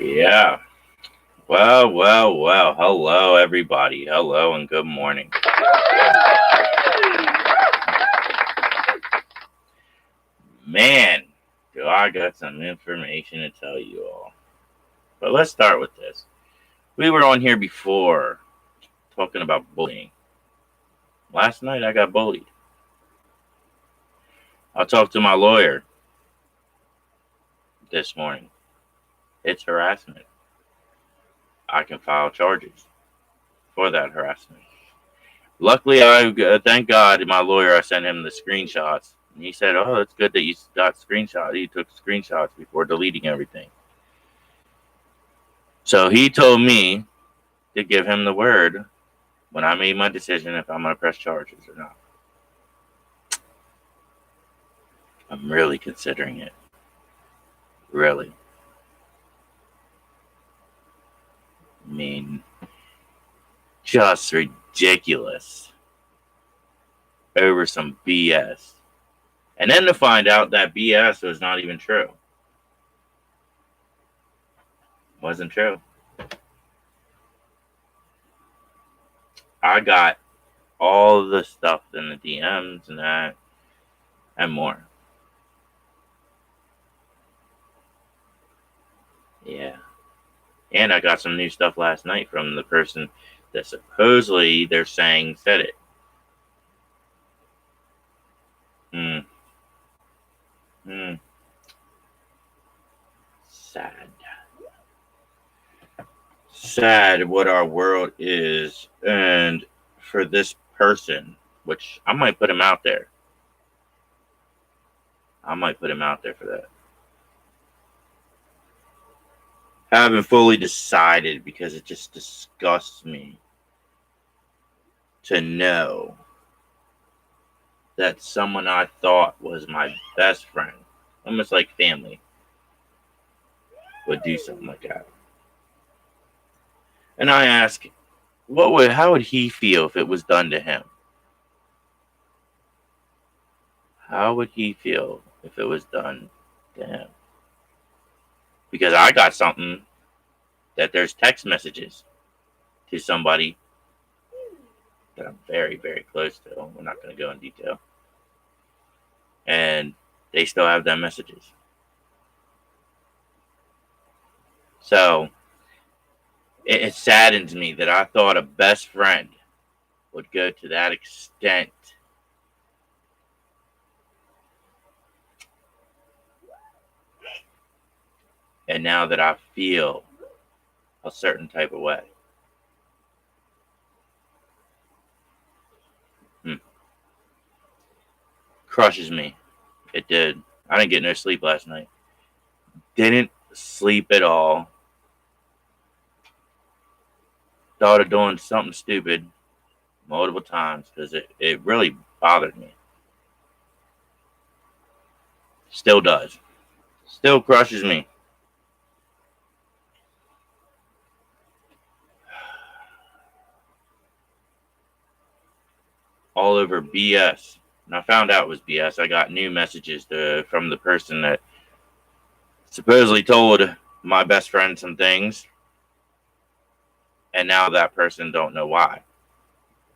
Yeah. Well. Hello, everybody. Hello and good morning. Man, do I got some information to tell you all. But let's start with this. We were on here before talking about bullying. Last night I got bullied. I talked to my lawyer this morning. It's harassment. I can file charges for that harassment. Luckily, thank God, my lawyer, I sent him the screenshots. And he said, "Oh, it's good that you got screenshots. He took screenshots before deleting everything." So he told me to give him the word when I made my decision if I'm going to press charges or not. I'm really considering it. Really. I mean, just ridiculous over some BS. And then to find out that BS was not even true. Wasn't true. I got all the stuff in the DMs and that and more. Yeah. And I got some new stuff last night from the person that supposedly they're saying said it. Sad. Sad what our world is. And for this person, which I might put him out there. I might put him out there for that. I haven't fully decided because it just disgusts me to know that someone I thought was my best friend, almost like family, would do something like that. And I ask, how would he feel if it was done to him? How would he feel if it was done to him? Because I got something that there's text messages to somebody that I'm very, very close to. We're not going to go in detail. And they still have them messages. So it saddens me that I thought a best friend would go to that extent. And now that I feel a certain type of way. Crushes me. It did. I didn't get no sleep last night. Didn't sleep at all. Thought of doing something stupid multiple times because it really bothered me. Still does. Still crushes me. All over BS. And I found out it was BS. I got new messages from the person that supposedly told my best friend some things. And now that person don't know why.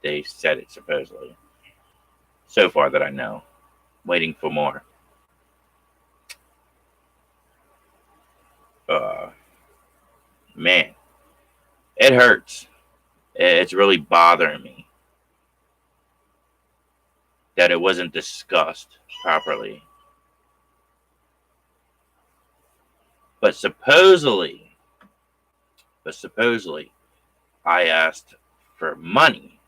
They said it supposedly. So far that I know. Waiting for more. Man. It hurts. It's really bothering me that it wasn't discussed properly. But supposedly, I asked for money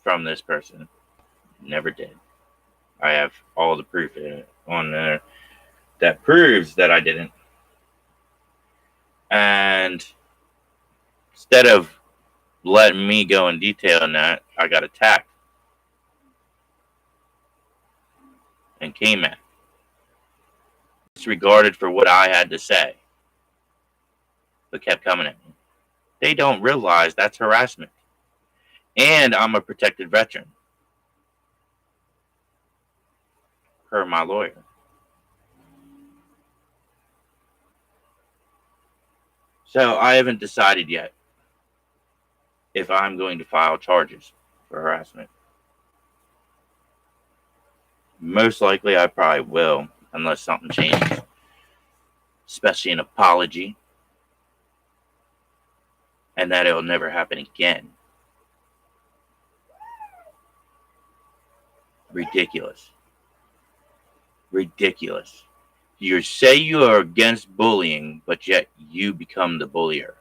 from this person. Never did. I have all the proof on there that proves that I didn't. And instead of letting me go in detail on that, I got attacked and came at. Disregarded for what I had to say, but kept coming at me. They don't realize that's harassment. And I'm a protected veteran, per my lawyer. So I haven't decided yet if I'm going to file charges for harassment. Most likely I probably will, unless something changes, especially an apology, and that it'll never happen again. Ridiculous. Ridiculous. You say you are against bullying, but yet you become the bullier.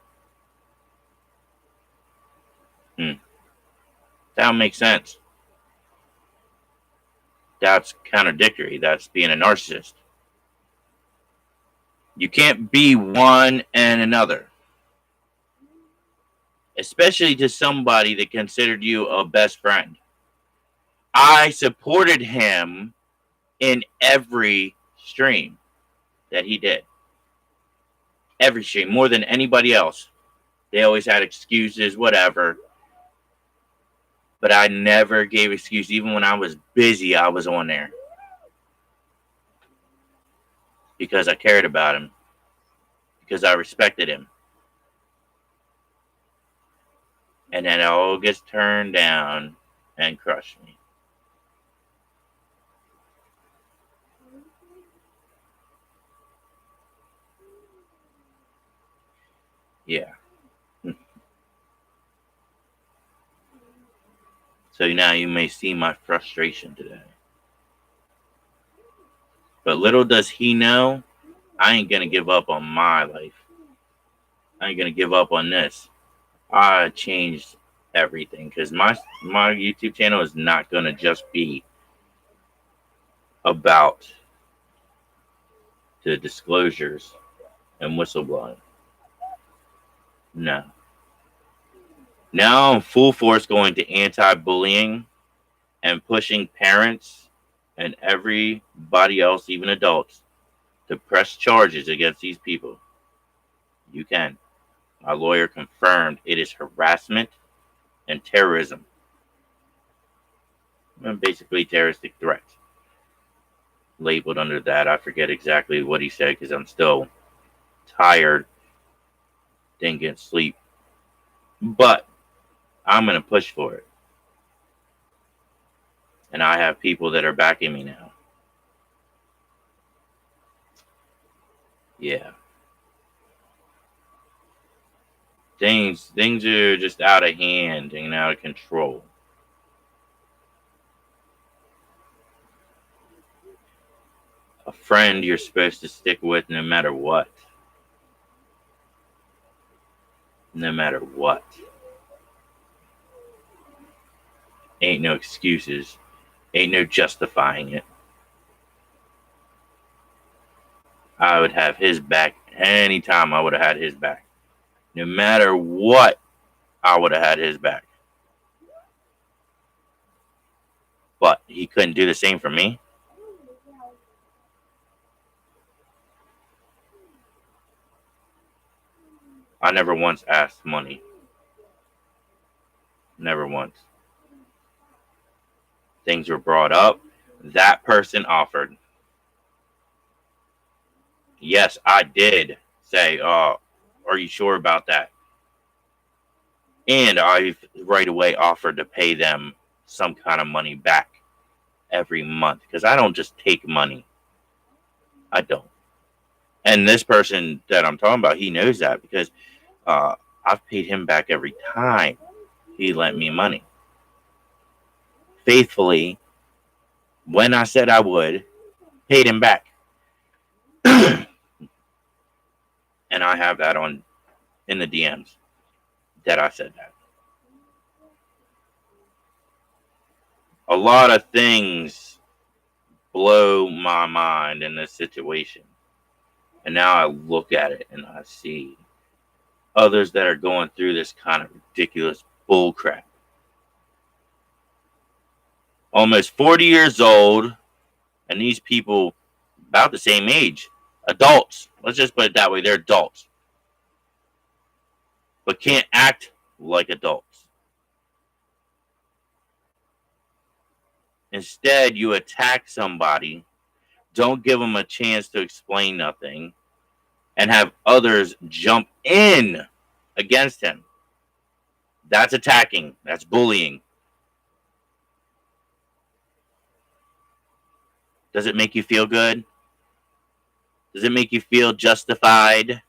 That don't make sense. That's contradictory. That's being a narcissist. You can't be one and another, especially to somebody that considered you a best friend. I supported him in every stream that he did. Every stream, more than anybody else. They always had excuses, whatever. But I never gave excuses. Even when I was busy, I was on there. Because I cared about him. Because I respected him. And then it all gets turned down and crushed me. Yeah. So now you may see my frustration today. But little does he know, I ain't going to give up on my life. I ain't going to give up on this. I changed everything because my YouTube channel is not going to just be about the disclosures and whistleblowing. No. Now I'm full force going to anti-bullying and pushing parents and everybody else, even adults, to press charges against these people. You can. My lawyer confirmed it is harassment and terrorism. And basically terroristic threats. Labeled under that. I forget exactly what he said because I'm still tired. Didn't get sleep. But I'm going to push for it. And I have people that are backing me now. Yeah. Things are just out of hand and out of control. A friend you're supposed to stick with no matter what. No matter what. Ain't no excuses. Ain't no justifying it. I would have his back anytime. I would have had his back. No matter what, I would have had his back. But he couldn't do the same for me. I never once asked money. Never once. Things were brought up. That person offered. Yes, I did say, are you sure about that? And I right away offered to pay them some kind of money back every month because I don't just take money. I don't. And this person that I'm talking about, he knows that because I've paid him back every time he lent me money. Faithfully, when I said I would, paid him back. And I have that on in the DMs that I said that. A lot of things blow my mind in this situation. And now I look at it and I see others that are going through this kind of ridiculous bullcrap. Almost 40 years old, and these people about the same age. Adults. Let's just put it that way. They're adults. But can't act like adults. Instead, you attack somebody, don't give them a chance to explain nothing, and have others jump in against him. That's attacking. That's bullying. Does it make you feel good? Does it make you feel justified?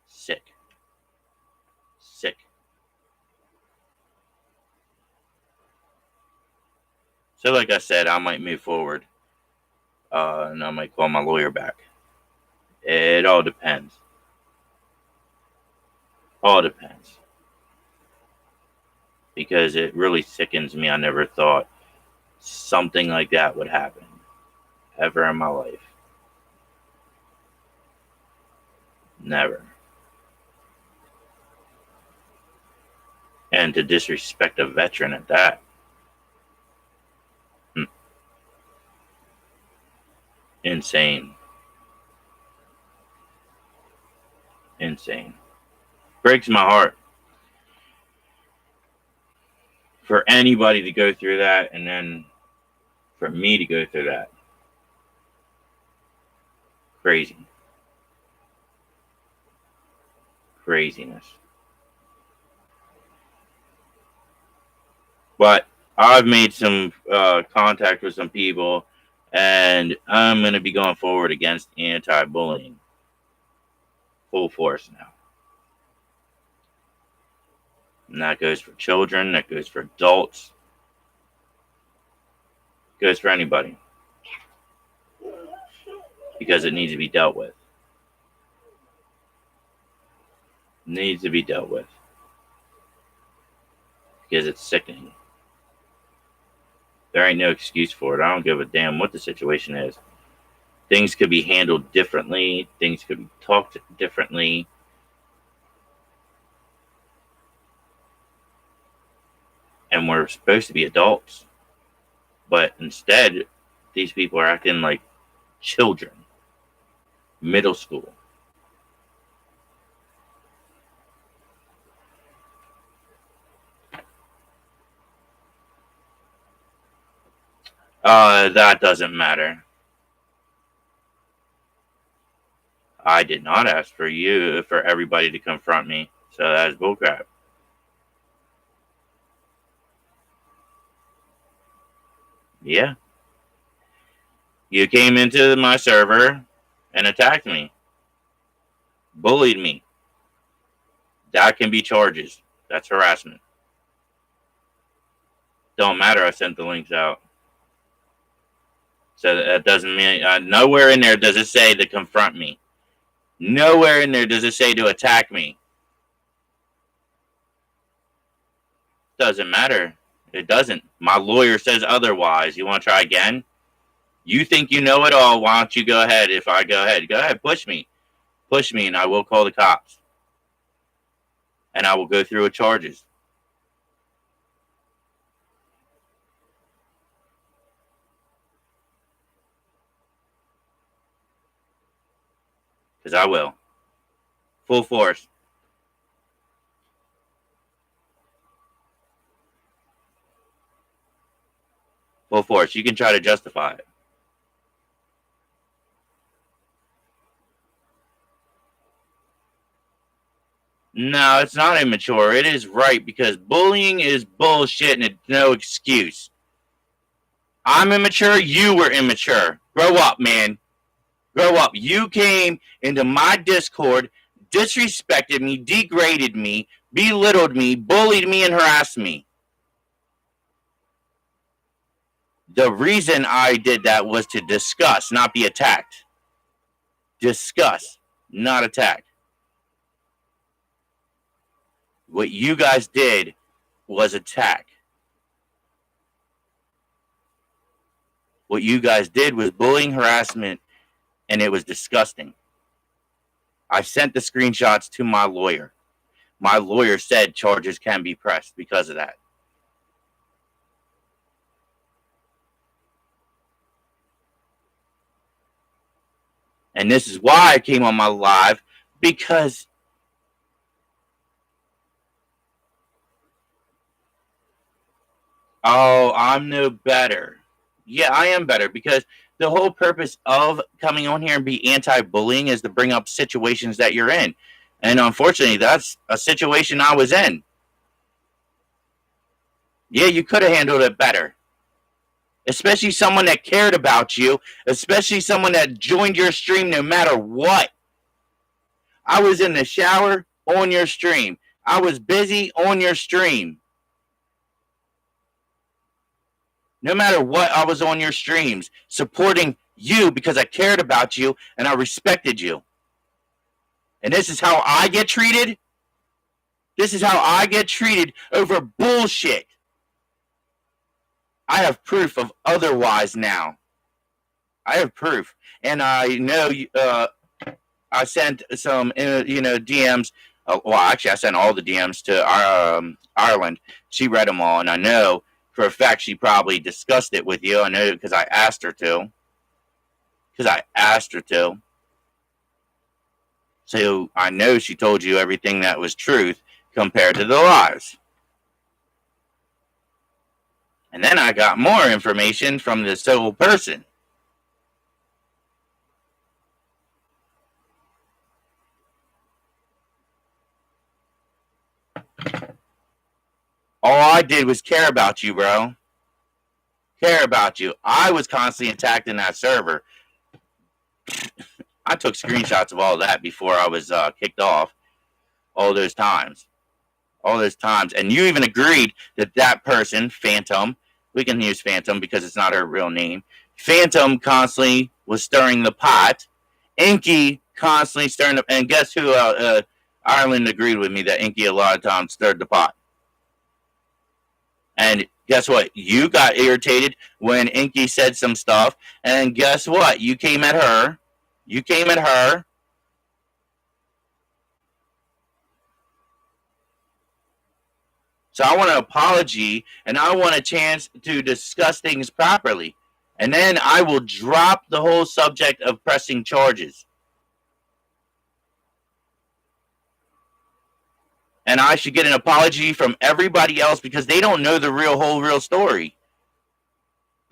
Sick. Sick. So like I said, I might move forward. And I might call my lawyer back. It all depends. All depends. Because it really sickens me. I never thought something like that would happen ever in my life. Never. And to disrespect a veteran at that. Insane. Insane. Breaks my heart for anybody to go through that, and then for me to go through that. Crazy. Craziness. But I've made some contact with some people, and I'm going to be going forward against anti-bullying. Full force now. And that goes for children, that goes for adults, it goes for anybody. Because it needs to be dealt with. It needs to be dealt with. Because it's sickening. There ain't no excuse for it. I don't give a damn what the situation is. Things could be handled differently. Things could be talked differently. And we're supposed to be adults. But instead, these people are acting like children. Middle school. That doesn't matter. I did not ask for everybody to confront me. So that's bullcrap. Yeah. You came into my server and attacked me. Bullied me. That can be charges. That's harassment. Don't matter. I sent the links out. So that doesn't mean nowhere in there does it say to confront me. Nowhere in there does it say to attack me. Doesn't matter. It doesn't. My lawyer says otherwise. You want to try again? You think you know it all. Why don't you go ahead? If I go ahead, push me. Push me, and I will call the cops. And I will go through with charges. Because I will. Full force. Full force. You can try to justify it. No, it's not immature. It is right because bullying is bullshit and it's no excuse. I'm immature. You were immature. Grow up, man. Grow up. You came into my Discord, disrespected me, degraded me, belittled me, bullied me, and harassed me. The reason I did that was to discuss, not be attacked. Discuss, not attack. What you guys did was attack. What you guys did was bullying, harassment, and it was disgusting. I sent the screenshots to my lawyer. My lawyer said charges can be pressed because of that. And this is why I came on my live, because I'm no better. Yeah, I am better because the whole purpose of coming on here and be anti-bullying is to bring up situations that you're in. And unfortunately, that's a situation I was in. Yeah, you could have handled it better. Especially someone that cared about you, especially someone that joined your stream no matter what. I was in the shower on your stream. I was busy on your stream. No matter what, I was on your streams supporting you because I cared about you and I respected you. And this is how I get treated? This is how I get treated over bullshit. I have proof of otherwise now. I have proof. And I know I sent some, DMs. Well, actually, I sent all the DMs to Ireland. She read them all, and I know for a fact she probably discussed it with you. I know because I asked her to. So I know she told you everything that was truth compared to the lies. And then I got more information from this whole person. All I did was care about you, bro. Care about you. I was constantly attacked in that server. I took screenshots of all that before I was kicked off. All those times. And you even agreed that that person, Phantom, we can use Phantom because it's not her real name. Phantom constantly was stirring the pot. Inky constantly stirring the, and guess who? Ireland agreed with me that Inky a lot of times stirred the pot. And guess what? You got irritated when Inky said some stuff, and guess what? You came at her. So I want an apology, and I want a chance to discuss things properly. And then I will drop the whole subject of pressing charges. And I should get an apology from everybody else because they don't know the whole real story.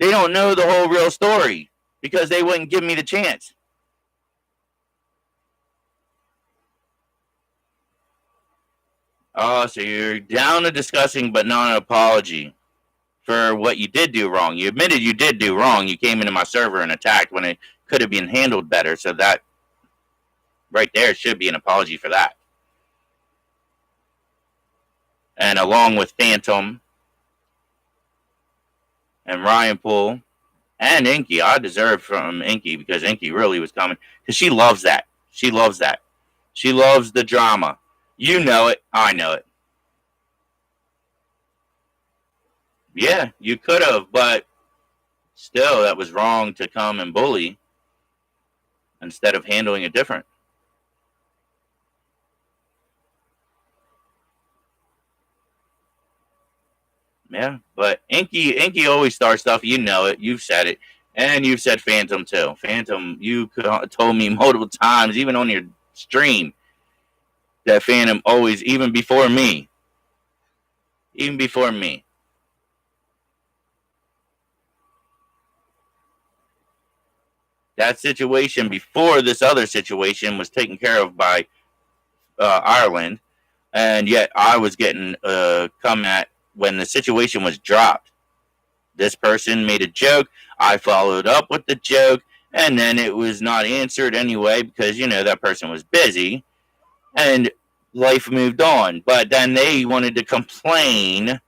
They don't know the whole real story because they wouldn't give me the chance. Oh, so you're down to discussing, but not an apology for what you did do wrong. You admitted you did do wrong. You came into my server and attacked when it could have been handled better. So that right there should be an apology for that. And along with Phantom and Ryan Poole and Inky, I deserve from Inky because Inky really was coming because she loves that. She loves the drama. You know it. I know it. Yeah, you could have, but still, that was wrong to come and bully instead of handling it different. Yeah, but Inky always starts stuff. You know it. You've said it, and you've said Phantom too. Phantom, you told me multiple times, even on your stream, that Phantom always, even before me. That situation before this other situation was taken care of by Ireland, and yet I was getting come at when the situation was dropped. This person made a joke. I followed up with the joke, and then it was not answered anyway because, that person was busy, and life moved on. But then they wanted to complain,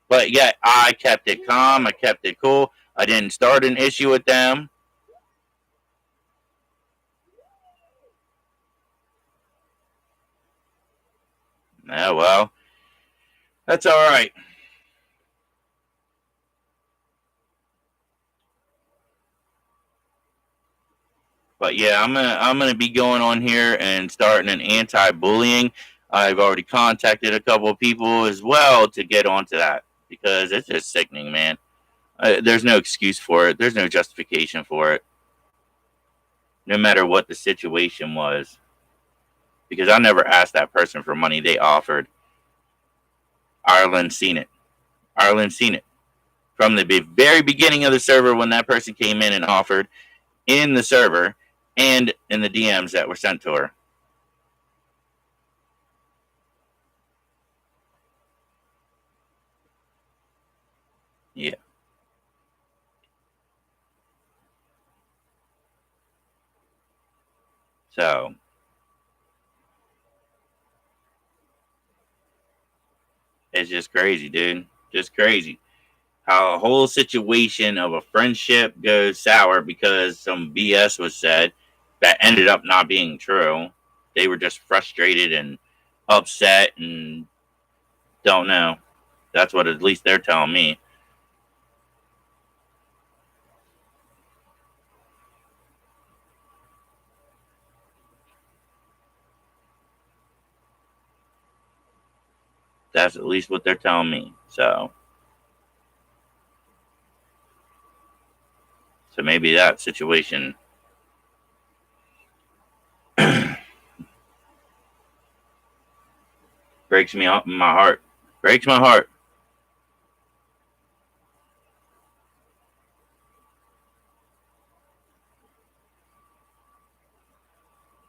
but yet I kept it calm. I kept it cool. I didn't start an issue with them. Yeah, well, that's all right. But yeah, I'm gonna be going on here and starting an anti-bullying. I've already contacted a couple of people as well to get onto that because it's just sickening, man. There's no excuse for it. There's no justification for it, no matter what the situation was. Because I never asked that person for money. They offered. Ireland seen it. from the very beginning of the server when that person came in and offered in the server and in the DMs that were sent to her. Yeah. So it's just crazy, dude. Just crazy. How a whole situation of a friendship goes sour because some BS was said that ended up not being true. They were just frustrated and upset and don't know. That's what at least they're telling me. That's at least what they're telling me. So maybe that situation breaks me up in my heart. Breaks my heart.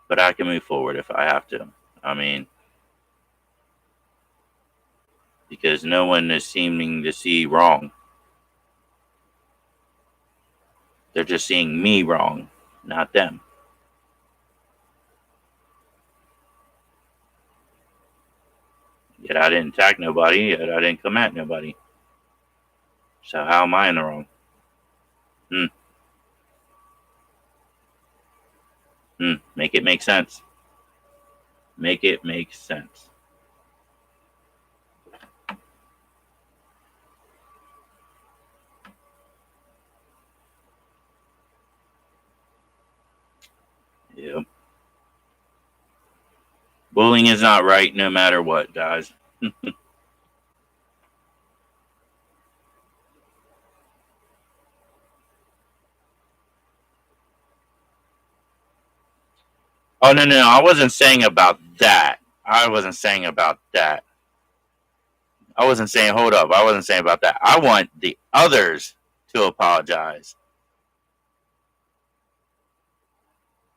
But I can move forward if I have to. I mean, because no one is seeming to see wrong. They're just seeing me wrong, not them. Yet I didn't attack nobody, yet I didn't come at nobody. So how am I in the wrong? Hmm. Make it make sense. Make it make sense. Yep. Bullying is not right no matter what, guys. Oh, no. I wasn't saying about that. I wasn't saying about that. I wasn't saying, hold up. I wasn't saying about that. I want the others to apologize.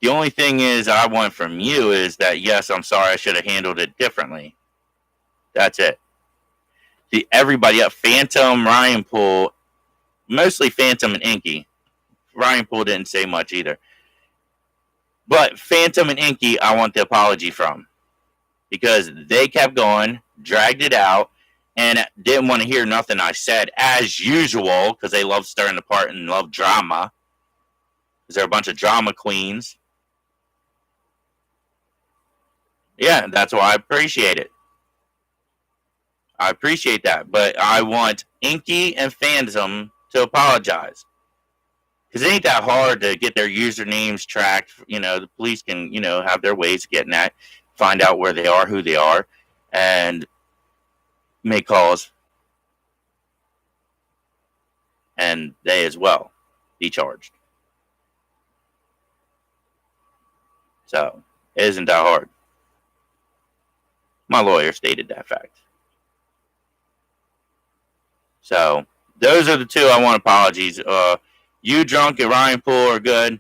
The only thing is I want from you is that, yes, I'm sorry. I should have handled it differently. That's it. Everybody up, Phantom, Ryan Poole, mostly Phantom and Inky. Ryan Poole didn't say much either. But Phantom and Inky, I want the apology from. Because they kept going, dragged it out, and didn't want to hear nothing I said, as usual, because they love stirring the pot and love drama. Because they're a bunch of drama queens. Yeah, that's why I appreciate it. I appreciate that. But I want Inky and Phantom to apologize. Because it ain't that hard to get their usernames tracked. You know, the police can, have their ways of getting that, find out where they are, who they are, and make calls. And they as well be charged. So it isn't that hard. My lawyer stated that fact. So those are the two I want apologies. You, Drunk, and Ryan Poole are good.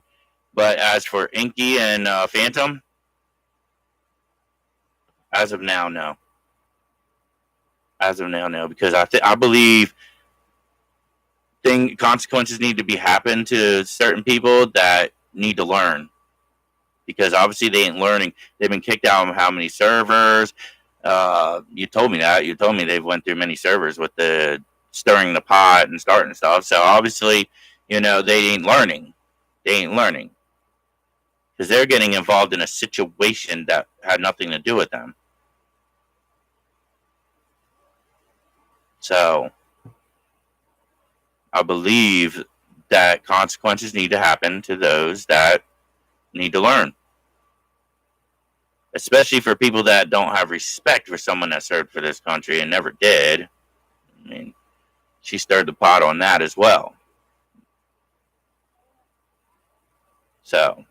But as for Inky and Phantom, as of now, no. As of now, no. Because I believe consequences need to be happen to certain people that need to learn. Because obviously they ain't learning. They've been kicked out of how many servers. You told me that. You told me they've went through many servers with the stirring the pot and starting stuff. So obviously, they ain't learning. They ain't learning. Because they're getting involved in a situation that had nothing to do with them. So I believe that consequences need to happen to those that need to learn. Especially for people that don't have respect for someone that served for this country and never did. I mean, she stirred the pot on that as well. So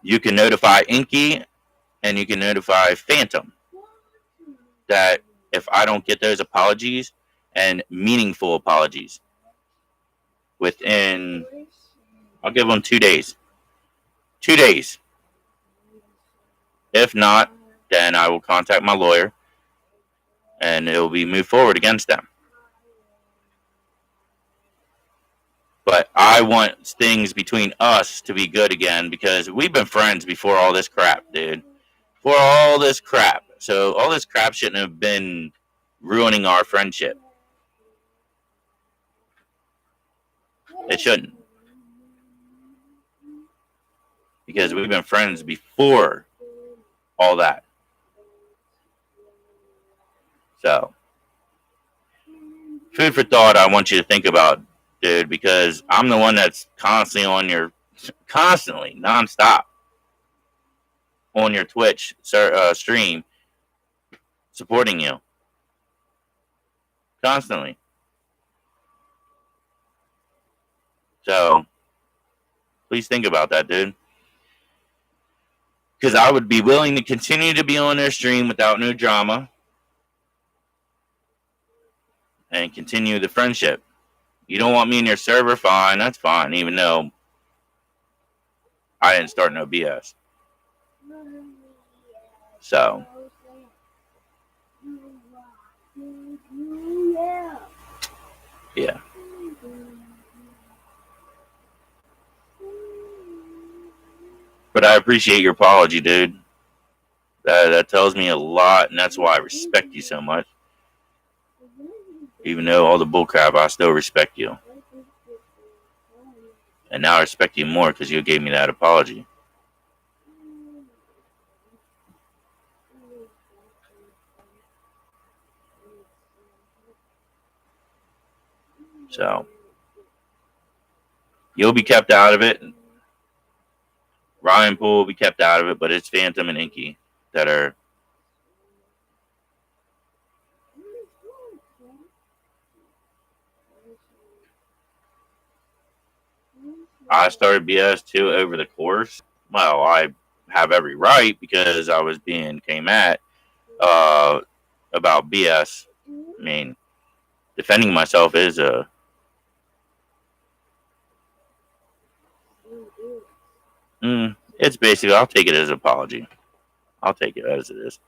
you can notify Inky and you can notify Phantom that if I don't get those apologies and meaningful apologies within, I'll give them 2 days. 2 days. If not, then I will contact my lawyer and it will be moved forward against them. But I want things between us to be good again because we've been friends before all this crap, dude. For all this crap. So all this crap shouldn't have been ruining our friendship. It shouldn't. Because we've been friends before all that. So, food for thought I want you to think about, dude, because I'm the one that's constantly, nonstop, on your Twitch stream, supporting you. Constantly. So, please think about that, dude. Because I would be willing to continue to be on their stream without no drama and continue the friendship. You don't want me in your server? Fine, that's fine, even though I didn't start no BS. So, yeah. But I appreciate your apology, dude. That tells me a lot, and that's why I respect you so much. Even though all the bullcrap, I still respect you. And now I respect you more because you gave me that apology. So, you'll be kept out of it. Ryan Poole will be kept out of it, but it's Phantom and Inky that are. I started BS too over the course. Well, I have every right because I was came at about BS. I mean, defending myself is a. It's basically, I'll take it as an apology. I'll take it as it is.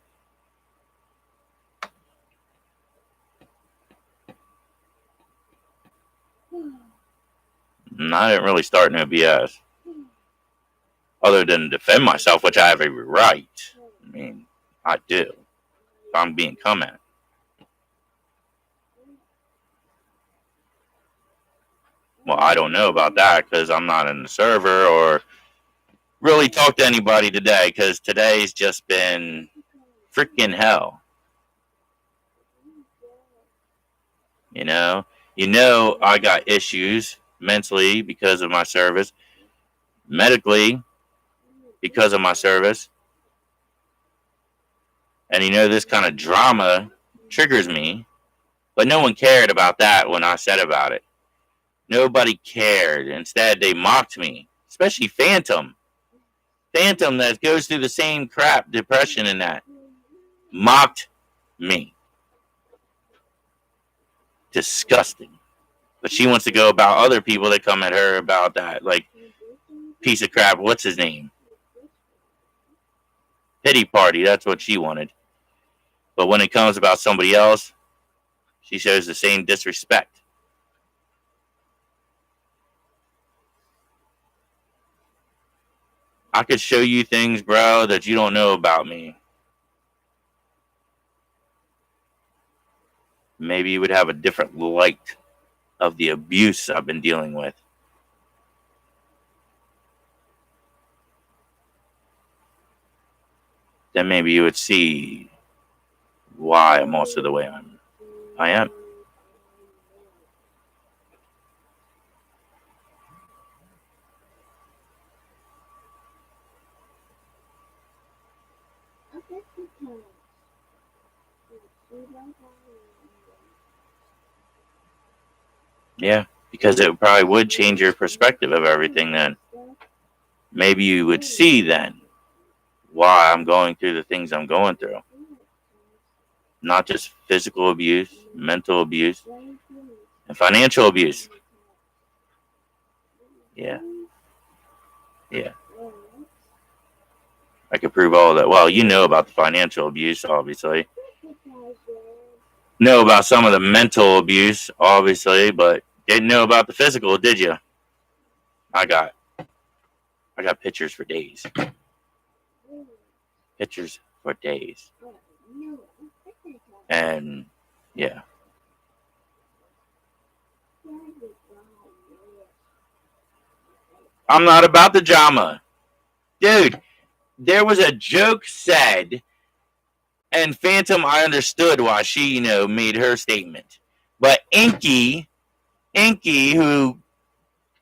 I didn't really start no BS. Other than defend myself, which I have a right. I mean, I do. If I'm being come at. Well, I don't know about that because I'm not in the server or really talk to anybody today because today's just been freaking hell. You know, I got issues mentally because of my service, medically because of my service. And this kind of drama triggers me, but no one cared about that when I said about it. Nobody cared. Instead, they mocked me, especially Phantom. Phantom that goes through the same crap, depression and that, mocked me. Disgusting. But she wants to go about other people that come at her about that, like piece of crap. What's his name? Pity party. That's what she wanted. But when it comes about somebody else, she shows the same disrespect. I could show you things, bro, that you don't know about me. Maybe you would have a different light of the abuse I've been dealing with. Then maybe you would see why I'm also the way I am. Yeah, because it probably would change your perspective of everything then. Maybe you would see then why I'm going through the things I'm going through. not just physical abuse, mental abuse, and financial abuse. Yeah, yeah. I could prove all that. Well, you know about the financial abuse, obviously. Know about some of the mental abuse, obviously, but didn't know about the physical, did you? I got pictures for days. Pictures for days. And yeah. I'm not about the drama. Dude, there was a joke said, and Phantom, I understood why she, made her statement. But Inky, who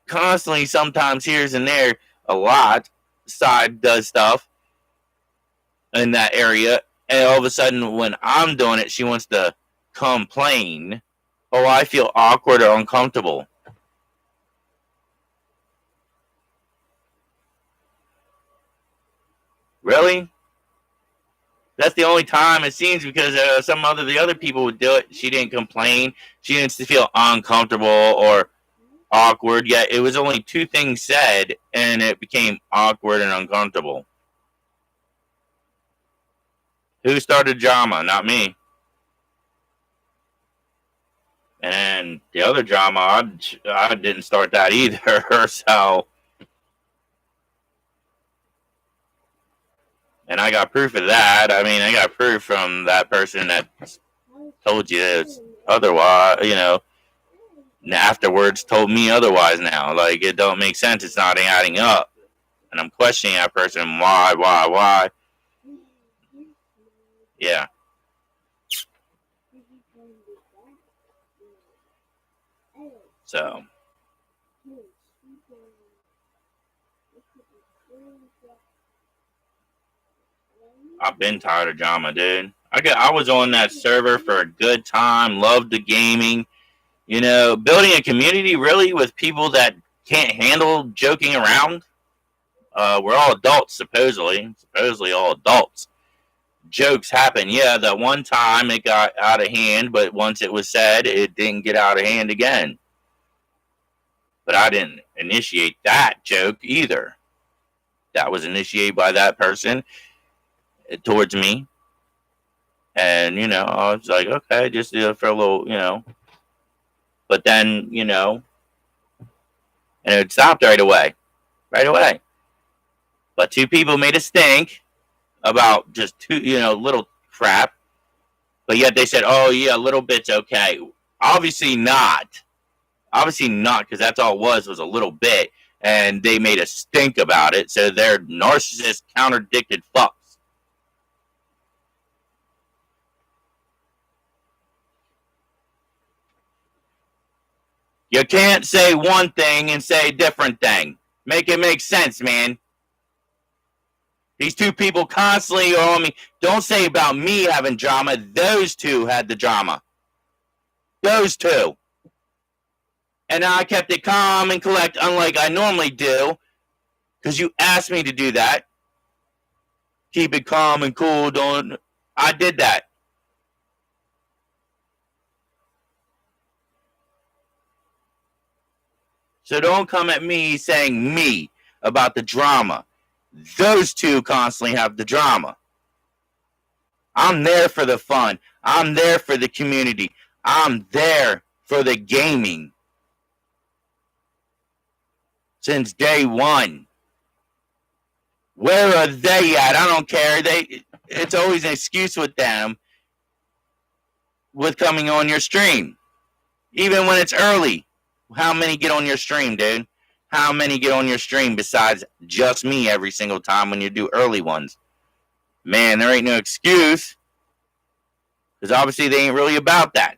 constantly sometimes here's and there a lot, side does stuff in that area, and all of a sudden when I'm doing it, she wants to complain. Oh, I feel awkward or uncomfortable. Really? That's the only time it seems, because the other people would do it. She didn't complain. She didn't feel uncomfortable or awkward. Yet it was only two things said, and it became awkward and uncomfortable. Who started drama? Not me. And the other drama, I didn't start that either. So, and I got proof of that. I mean, I got proof from that person that told you it's otherwise, afterwards told me otherwise now. Like, it don't make sense. It's not adding up. And I'm questioning that person. Why? Yeah. So, I've been tired of drama, dude. I was on that server for a good time. Loved the gaming. Building a community really with people that can't handle joking around. We're all adults, supposedly all adults. Jokes happen. Yeah, that one time it got out of hand, but once it was said, it didn't get out of hand again. But I didn't initiate that joke either. That was initiated by that person towards me. And, I was like, okay, just for a little, But then, and it stopped right away. But two people made a stink about just two, little crap. But yet they said, oh, yeah, a little bit's okay. Obviously not, because that's all it was a little bit. And they made a stink about it. So they're narcissist, contradicted fucks. You can't say one thing and say a different thing. Make it make sense, man. These two people constantly are on me. Don't say about me having drama. Those two had the drama. Those two. And I kept it calm and collect, unlike I normally do, because you asked me to do that. Keep it calm and cool. I did that. So don't come at me saying me about the drama. Those two constantly have the drama. I'm there for the fun. I'm there for the community. I'm there for the gaming. Since day one. Where are they at? I don't care. It's always an excuse with them with coming on your stream. Even when it's early. How many get on your stream, dude? How many get on your stream besides just me every single time when you do early ones? Man, there ain't no excuse. Because obviously they ain't really about that.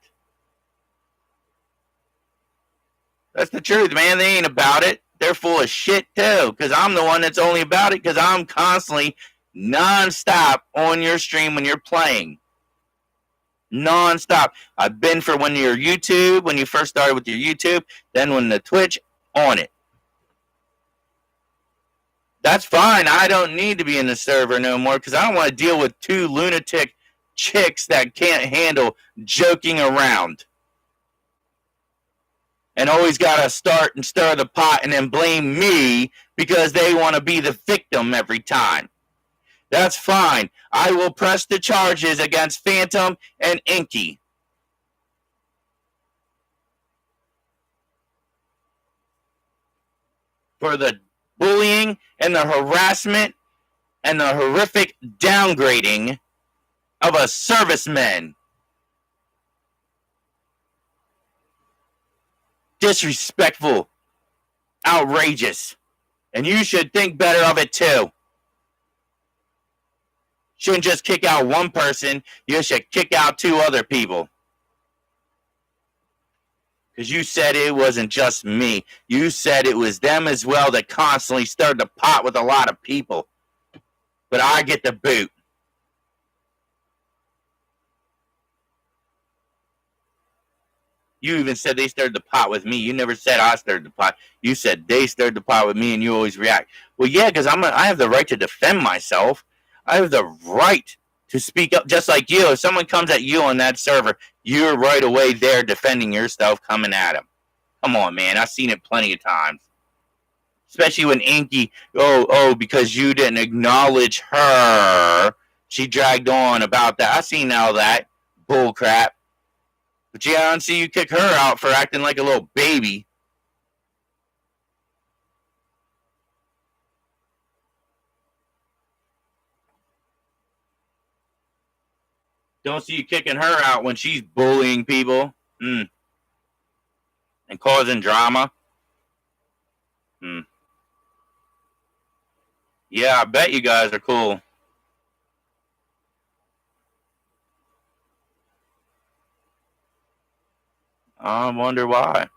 That's the truth, man. They ain't about it. They're full of shit, too. Because I'm the one that's only about it because I'm constantly nonstop on your stream when you're playing. Nonstop. I've been for when you're YouTube, when you first started with your YouTube, then when the Twitch, on it. That's fine. I don't need to be in the server no more because I don't want to deal with two lunatic chicks that can't handle joking around and always got to start and stir the pot and then blame me because they want to be the victim every time. That's fine. I will press the charges against Phantom and Inky. For the bullying and the harassment and the horrific downgrading of a serviceman. Disrespectful. Outrageous. And you should think better of it too. Shouldn't just kick out one person. You should kick out 2 other people. Because you said it wasn't just me. You said it was them as well that constantly stirred the pot with a lot of people. But I get the boot. You even said they stirred the pot with me. You never said I stirred the pot. You said they stirred the pot with me, and you always react. Well, yeah, because I have the right to defend myself. I have the right to speak up just like you. If someone comes at you on that server, you're right away there defending yourself, coming at them. Come on, man. I've seen it plenty of times. Especially when Inky, because you didn't acknowledge her, she dragged on about that. I've seen all that bull crap. But yeah, I don't see you kick her out for acting like a little baby. Don't see you kicking her out when she's bullying people and causing drama. Yeah, I bet you guys are cool. I wonder why.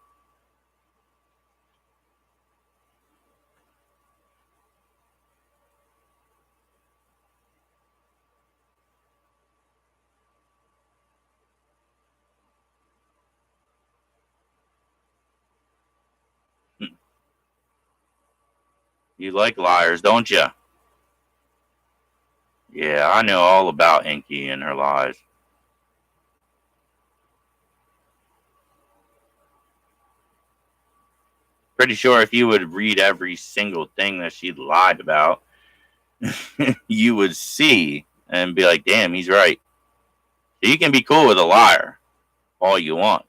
You like liars, don't you? Yeah, I know all about Inky and her lies. Pretty sure if you would read every single thing that she lied about, you would see and be like, damn, he's right. So you can be cool with a liar all you want.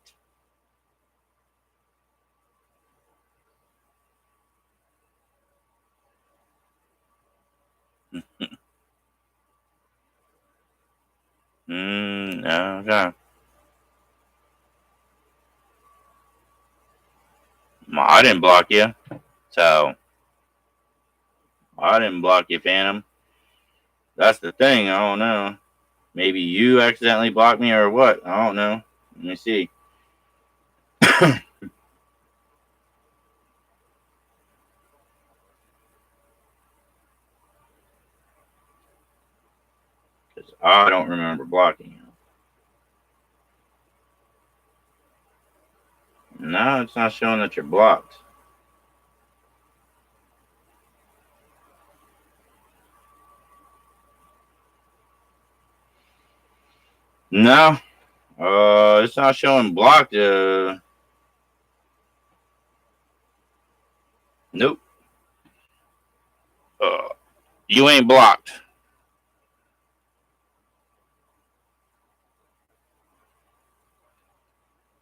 Okay. Well, I didn't block you. So, I didn't block you, Phantom. That's the thing. I don't know. Maybe you accidentally blocked me or what? I don't know. Let me see. Because I don't remember blocking you. No, it's not showing that you're blocked. No. It's not showing blocked. Nope. You ain't blocked.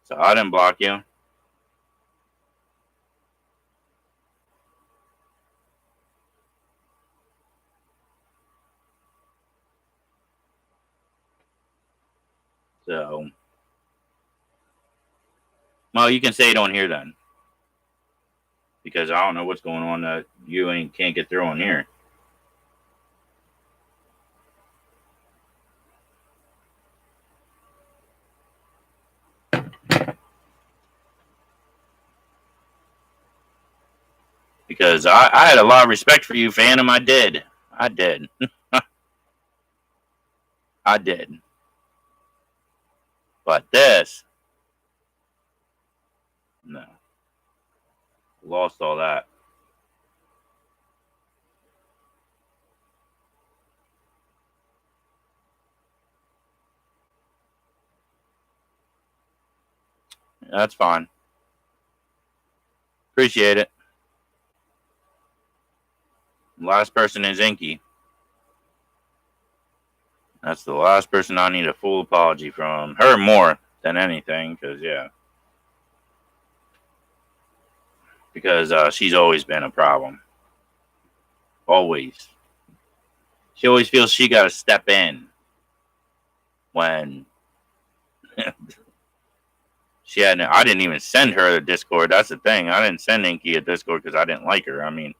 So I didn't block you. So, well, you can say it on here then. Because I don't know what's going on that you can't get through on here. Because I had a lot of respect for you, Phantom. I did. I did. I did. But this, no. Lost all that. That's fine. Appreciate it. Last person is Inky. That's the last person I need a full apology from. Her more than anything, because, yeah. Because she's always been a problem. Always. She always feels she got to step in when she hadn't. I didn't even send her a Discord. That's the thing. I didn't send Inky a Discord because I didn't like her. I mean,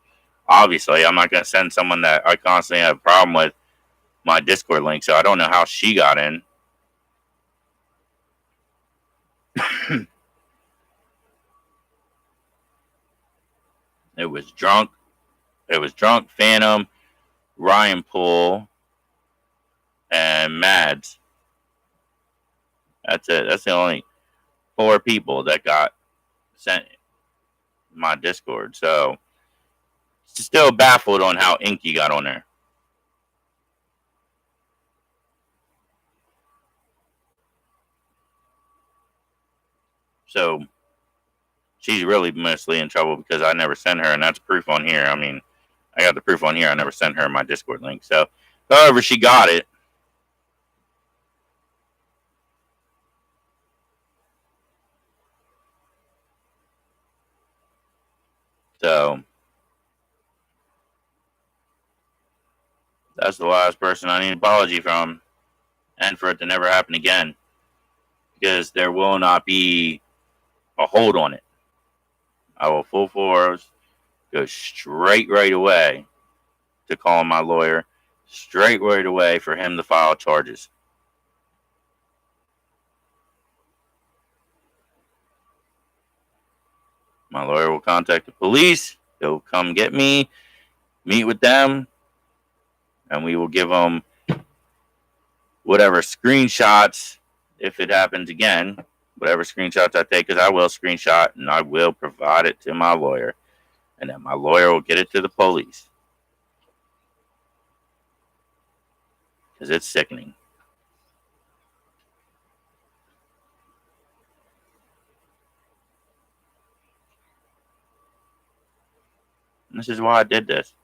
obviously, I'm not going to send someone that I constantly have a problem with my Discord link, so I don't know how she got in. It was drunk. It was drunk, Phantom, Ryan Poole, and Mads. That's it. That's the only 4 people that got sent my Discord. So still baffled on how Inky got on there. So she's really mostly in trouble because I never sent her, and that's proof on here. I mean, I got the proof on here. I never sent her my Discord link. So, however, she got it. So, that's the last person I need an apology from, and for it to never happen again, because there will not be a hold on it. I will full force go straight right away to call my lawyer, straight right away for him to file charges. My lawyer will contact the police. They'll come get me, meet with them, and we will give them whatever screenshots, if it happens again, whatever screenshots I take, because I will screenshot and I will provide it to my lawyer, and then my lawyer will get it to the police. Because it's sickening. And this is why I did this.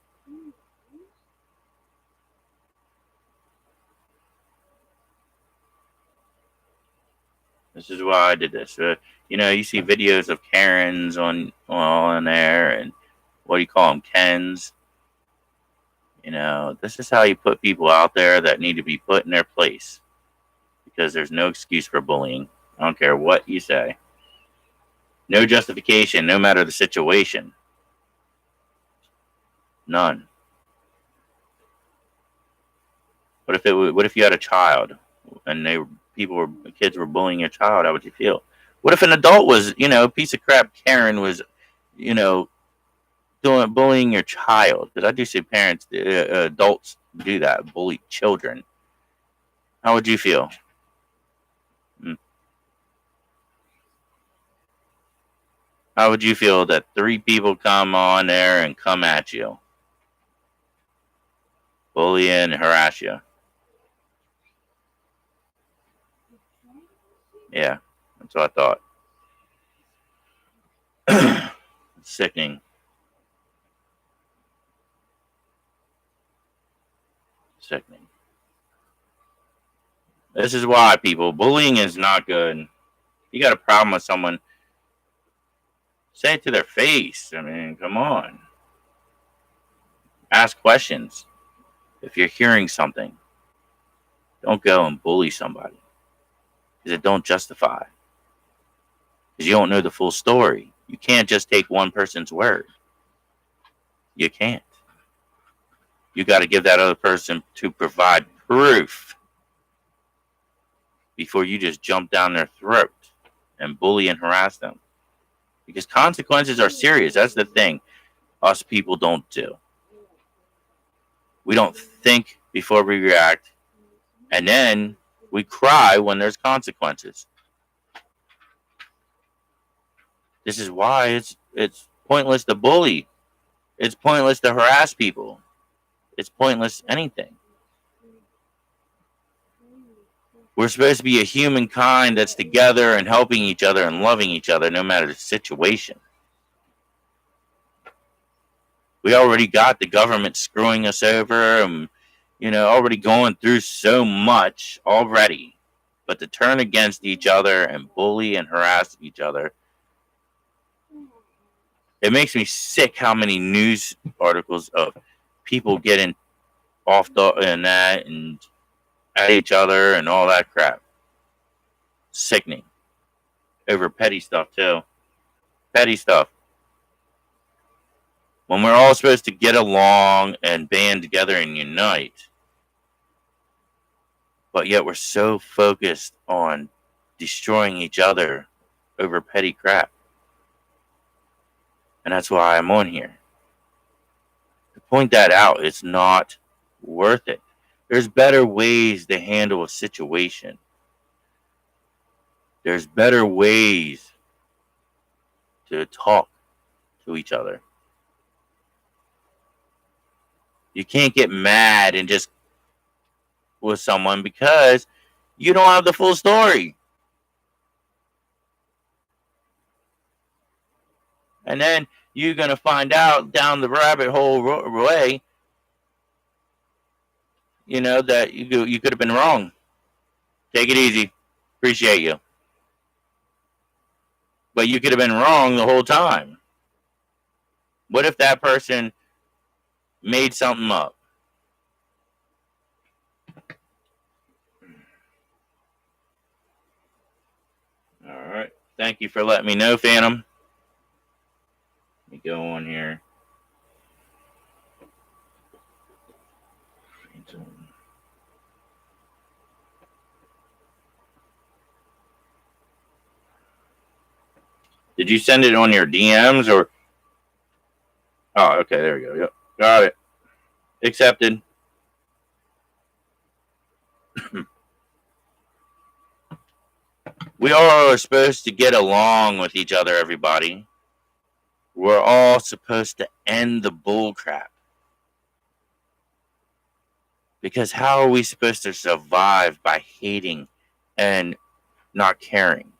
This is why I did this. You see videos of Karens on there, and what do you call them, Kens? This is how you put people out there that need to be put in their place, because there's no excuse for bullying. I don't care what you say. No justification, no matter the situation. None. What if you had a child and kids were bullying your child? How would you feel? What if an adult was, a piece of crap Karen was, bullying your child? Because I do see adults do that, bully children. How would you feel? How would you feel that 3 people come on there and come at you, bully and harass you? Yeah, that's what I thought. Sickening. Sickening. This is why, people, bullying is not good. You got a problem with someone, say it to their face. I mean, come on. Ask questions. If you're hearing something, don't go and bully somebody, because it don't justify. Because you don't know the full story. You can't just take one person's word. You can't. You got to give that other person to provide proof before you just jump down their throat and bully and harass them. Because consequences are serious. That's the thing us people don't do. We don't think before we react, and then we cry when there's consequences. This is why it's pointless to bully. It's pointless to harass people. It's pointless anything. We're supposed to be a humankind that's together and helping each other and loving each other no matter the situation. We already got the government screwing us over and, already going through so much already. But to turn against each other and bully and harass each other, it makes me sick how many news articles of people getting off and that and at each other and all that crap. Sickening. Over petty stuff, too. Petty stuff. When we're all supposed to get along and band together and unite, but yet we're so focused on destroying each other over petty crap. And that's why I'm on here. To point that out, it's not worth it. There's better ways to handle a situation. There's better ways to talk to each other. You can't get mad and just with someone because you don't have the full story. And then you're going to find out down the rabbit hole way, that you could have been wrong. Take it easy. Appreciate you. But you could have been wrong the whole time. What if that person made something up? All right. Thank you for letting me know, Phantom. Let me go on here. Did you send it on your DMs or? Oh, okay. There we go. Yep. Got it. Accepted. We all are supposed to get along with each other, everybody. We're all supposed to end the bull crap. Because how are we supposed to survive by hating and not caring?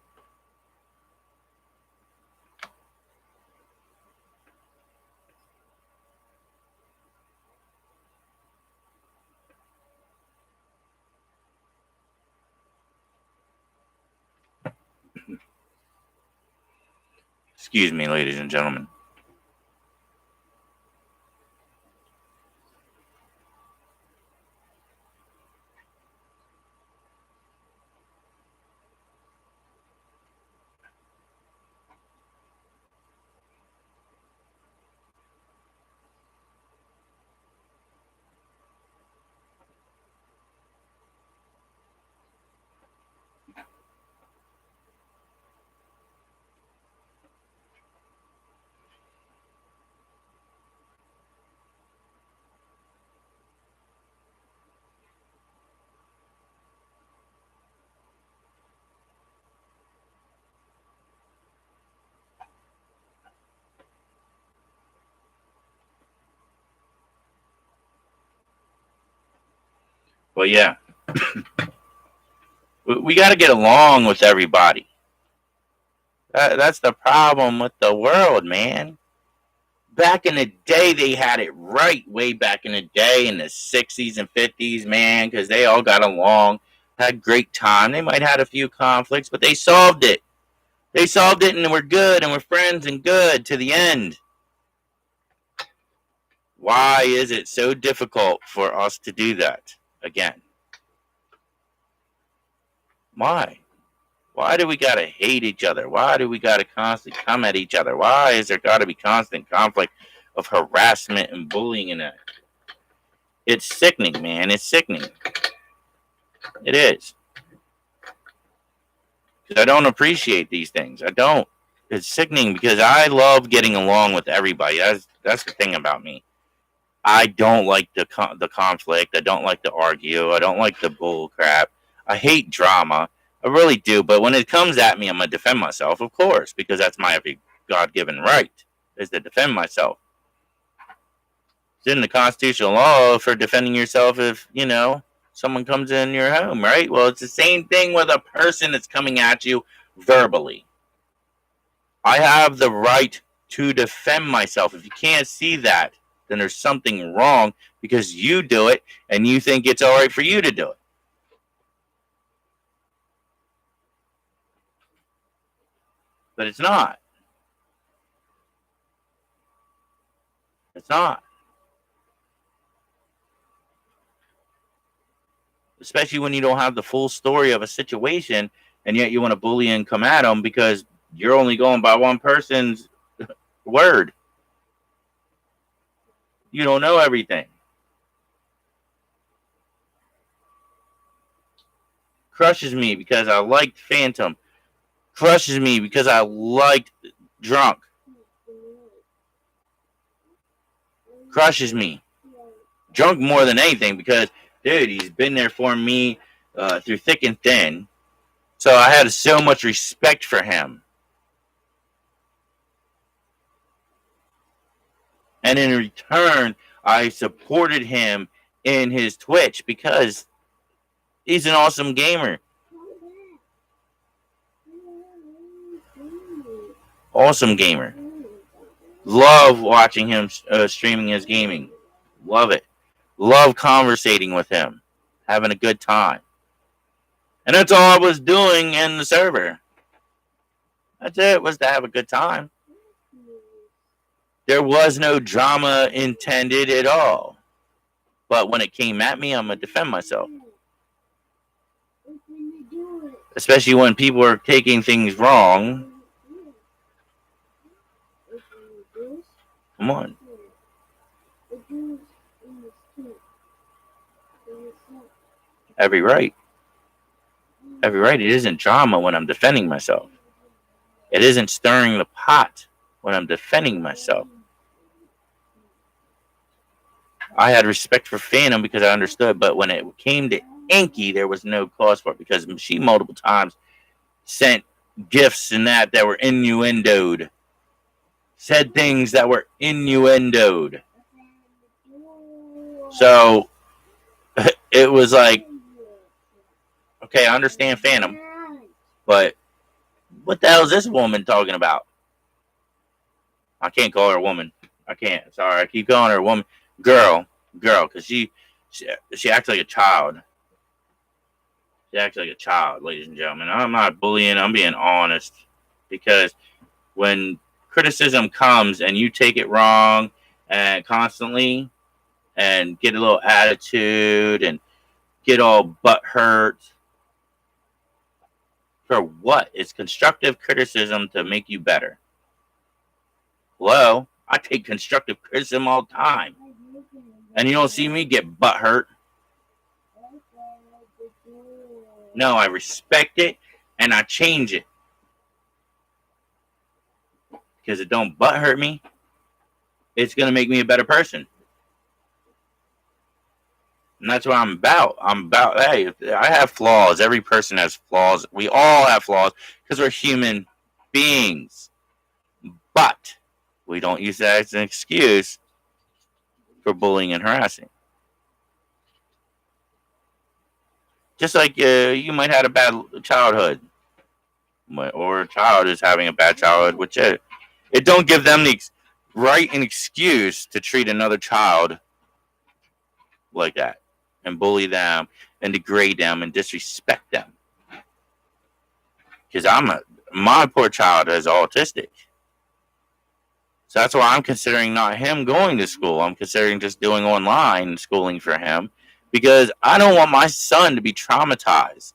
Excuse me, ladies and gentlemen. Well, yeah. We got to get along with everybody. That's the problem with the world, man. Back in the day, they had it right. Way back in the day, in the 60s and 50s, man, because they all got along, had great time. They might have had a few conflicts, but they solved it. They solved it, and we're good, and we're friends and good to the end. Why is it so difficult for us to do that again? Why? Why do we got to hate each other? Why do we got to constantly come at each other? Why is there got to be constant conflict of harassment and bullying and that? It's sickening, man. It's sickening. It is. Because I don't appreciate these things. I don't. It's sickening because I love getting along with everybody. That's the thing about me. I don't like the conflict. I don't like to argue. I don't like the bull crap. I hate drama. I really do. But when it comes at me, I'm going to defend myself, of course, because that's my God-given right, is to defend myself. It's in the constitutional law for defending yourself if, someone comes in your home, right? Well, it's the same thing with a person that's coming at you verbally. I have the right to defend myself. If you can't see that, then there's something wrong because you do it and you think it's all right for you to do it. But it's not. It's not. Especially when you don't have the full story of a situation and yet you want to bully and come at them because you're only going by one person's word. You don't know everything. Crushes me because I liked Phantom. Crushes me because I liked Drunk. Crushes me. Drunk more than anything because, dude, he's been there for me through thick and thin. So I had so much respect for him. And in return, I supported him in his Twitch because he's an awesome gamer. Awesome gamer. Love watching him streaming his gaming. Love it. Love conversating with him. Having a good time. And that's all I was doing in the server. That's it, was to have a good time. There was no drama intended at all. But when it came at me, I'm going to defend myself. Especially when people are taking things wrong. Come on. Every right. Every right. It isn't drama when I'm defending myself. It isn't stirring the pot when I'm defending myself. I had respect for Phantom because I understood, but when it came to Inky, there was no cause for it because she multiple times sent gifts and that were innuendoed. Said things that were innuendoed. So it was like, okay, I understand Phantom, but what the hell is this woman talking about? I can't call her a woman. I can't. Sorry, I keep calling her a woman. Girl, because she acts like a child. She acts like a child, ladies and gentlemen. I'm not bullying. I'm being honest because when criticism comes and you take it wrong and constantly and get a little attitude and get all butthurt, for what? It's constructive criticism to make you better. Hello? I take constructive criticism all the time. And you don't see me get butthurt. No, I respect it and I change it. Because it don't butthurt me. It's going to make me a better person. And that's what I'm about. Hey, I have flaws. Every person has flaws. We all have flaws because we're human beings. But we don't use that as an excuse for bullying and harassing. Just like you might have a bad childhood. Or a child is having a bad childhood, which it don't give them the right and excuse to treat another child like that and bully them and degrade them and disrespect them. Because my poor child is autistic. So that's why I'm considering not him going to school. I'm considering just doing online schooling for him because I don't want my son to be traumatized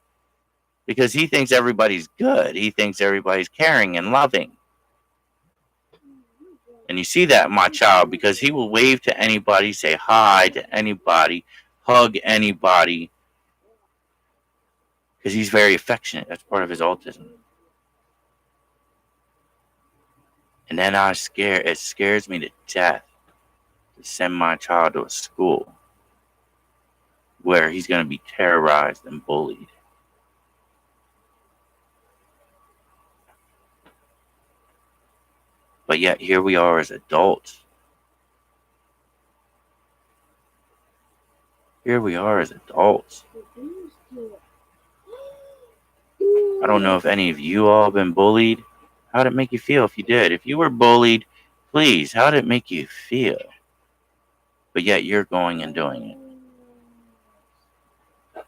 because he thinks everybody's good. He thinks everybody's caring and loving. And you see that in my child because he will wave to anybody, say hi to anybody, hug anybody because he's very affectionate. That's part of his autism. And then it scares me to death to send my child to a school where he's going to be terrorized and bullied. But yet here we are as adults. Here we are as adults. I don't know if any of you all have been bullied. How did it make you feel if you did? If you were bullied, please, how did it make you feel? But yet you're going and doing it.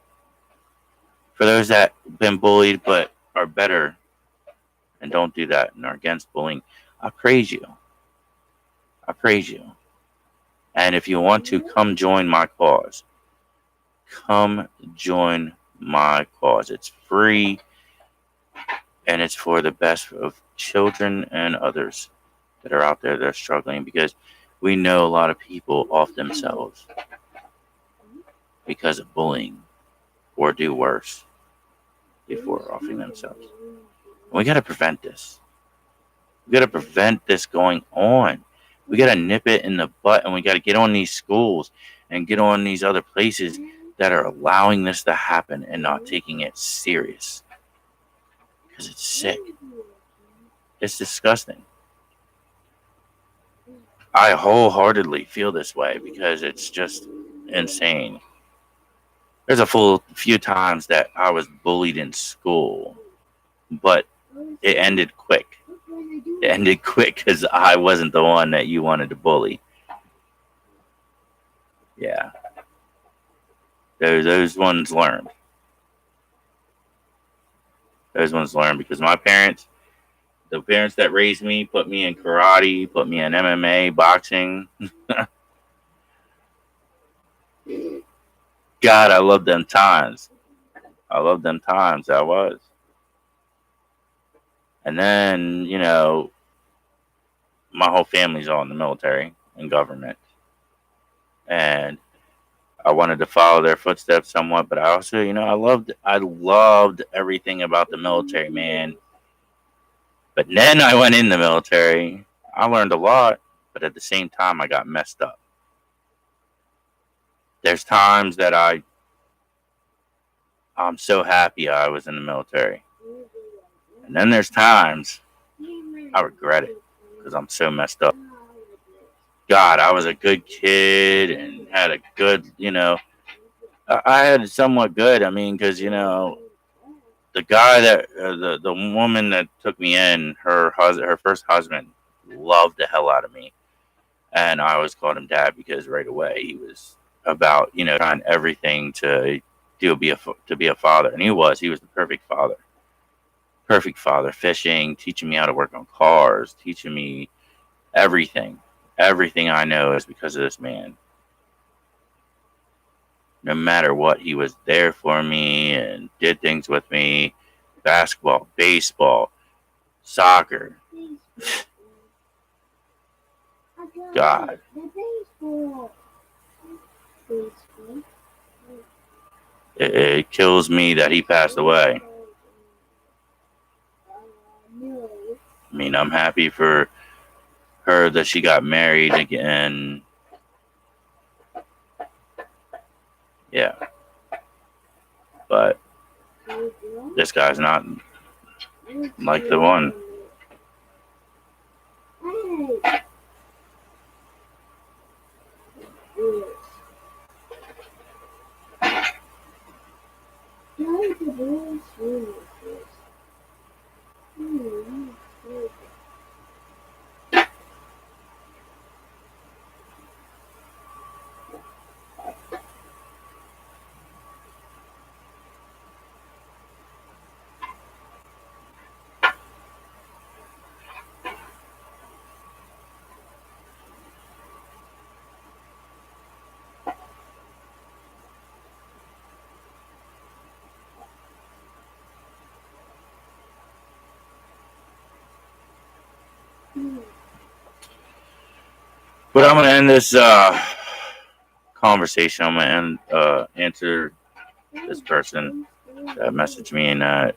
For those that have been bullied but are better and don't do that and are against bullying, I praise you. I praise you. And if you want to, come join my cause. Come join my cause. It's free and it's for the best of children and others that are out there that are struggling, because we know a lot of people off themselves because of bullying, or do worse before offing themselves. And we got to prevent this. We got to prevent this going on. We got to nip it in the butt, and we got to get on these schools and get on these other places that are allowing this to happen and not taking it serious, because it's sick. It's disgusting. I wholeheartedly feel this way because it's just insane. There's a few times that I was bullied in school, but it ended quick. It ended quick because I wasn't the one that you wanted to bully. Yeah. Those ones learned. Those ones learned because my parents, the parents that raised me, put me in karate, put me in MMA, boxing. God, I love them times. I love them times. I was. And then, my whole family's all in the military and government. And I wanted to follow their footsteps somewhat, but I also, I loved everything about the military, man. But then I went in the military. I learned a lot, but at the same time, I got messed up. There's times that I'm so happy I was in the military. And then there's times I regret it because I'm so messed up. God, I was a good kid and had a good, I had somewhat good. I mean, because, the guy that, the woman that took me in, her first husband loved the hell out of me. And I always called him dad because right away he was about, trying everything to be a father. And he was the perfect father. Perfect father, fishing, teaching me how to work on cars, teaching me everything. Everything I know is because of this man. No matter what, he was there for me and did things with me. Basketball, baseball, soccer. God. It kills me that he passed away. I mean, I'm happy for her that she got married again. Yeah. But this guy's not like the one. But I'm gonna end this conversation. I'm gonna answer this person that messaged me, and I'm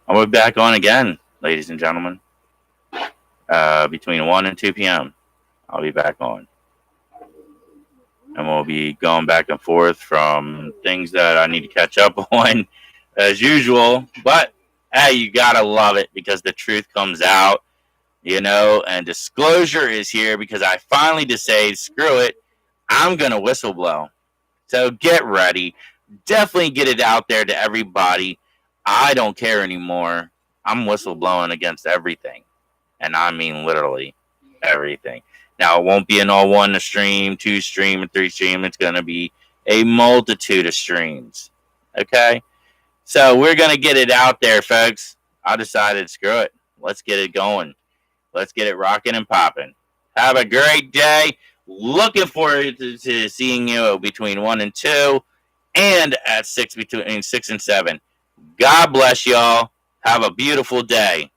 gonna be back on again, ladies and gentlemen. Between 1 and 2 p.m. I'll be back on. And we'll be going back and forth from things that I need to catch up on as usual. But hey, you gotta love it because the truth comes out, and disclosure is here because I finally decided, screw it, I'm going to whistleblow. So get ready. Definitely get it out there to everybody. I don't care anymore. I'm whistleblowing against everything. And I mean literally everything. Now, it won't be an all one stream, two stream, and three stream. It's going to be a multitude of streams. Okay? So we're going to get it out there, folks. I decided, screw it. Let's get it going. Let's get it rocking and popping. Have a great day. Looking forward to seeing you between 1 and 2 and at 6 between 6 and 7. God bless y'all. Have a beautiful day.